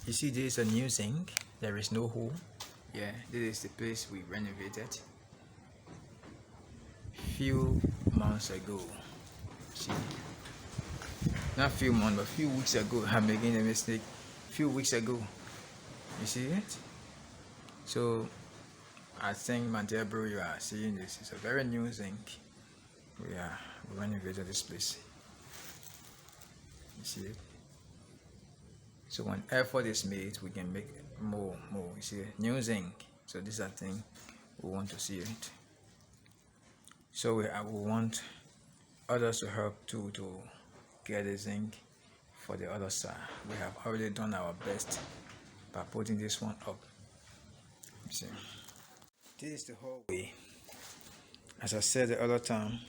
You see, this is a new zinc. There is no hole. Yeah, this is the place we renovated few months ago. See, not few months, but few weeks ago. I'm making a mistake. Few weeks ago. You see it? So I think, my dear bro, you are seeing this. It's a very new zinc. We renovated this place. You see it? So when effort is made, we can make more. You see it? New zinc. So this is a thing we want to see it. So we want others to help too to get the zinc for the other side. We have already done our best by putting this one up. You see, this is the hallway. As I said the other time,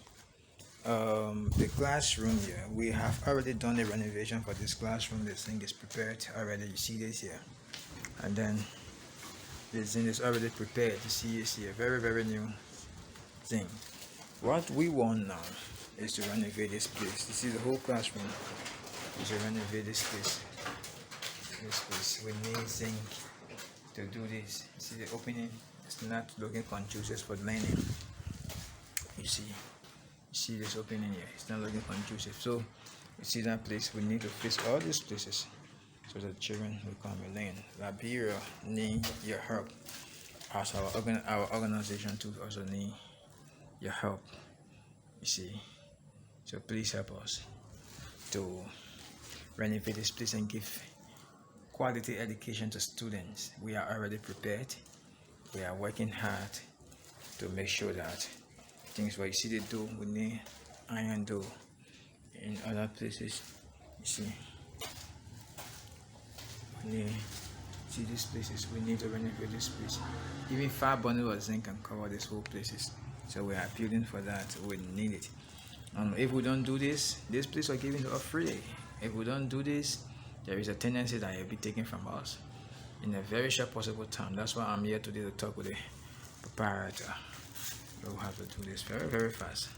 the classroom here, we have already done the renovation for this classroom. The zinc is prepared already. You see this here, and then the zinc is already prepared. You see this here, very new zinc. What we want now is to renovate this place. You see the whole classroom is to renovate this place. We need zinc to do this. You see the opening? It's not looking conducive for learning. You see this opening here? It's not looking conducive. So you see that place? We need to fix all these places so that children will come and learn. Liberia need your help. As our organization too also need your help. You see, so please help us to renovate this place and give quality education to students. We are already prepared. We are working hard to make sure that things where you see the door, we need iron door. In other places, you see, see these places, we need to renovate this place. Even 5 bundles of zinc can cover this whole places. So we are appealing for that. We need it. If we don't do this, this place are given to us free. If we don't do this, there is a tendency that it will be taken from us in a very short possible time. That's why I'm here today to talk with the proprietor. We'll have to do this very fast.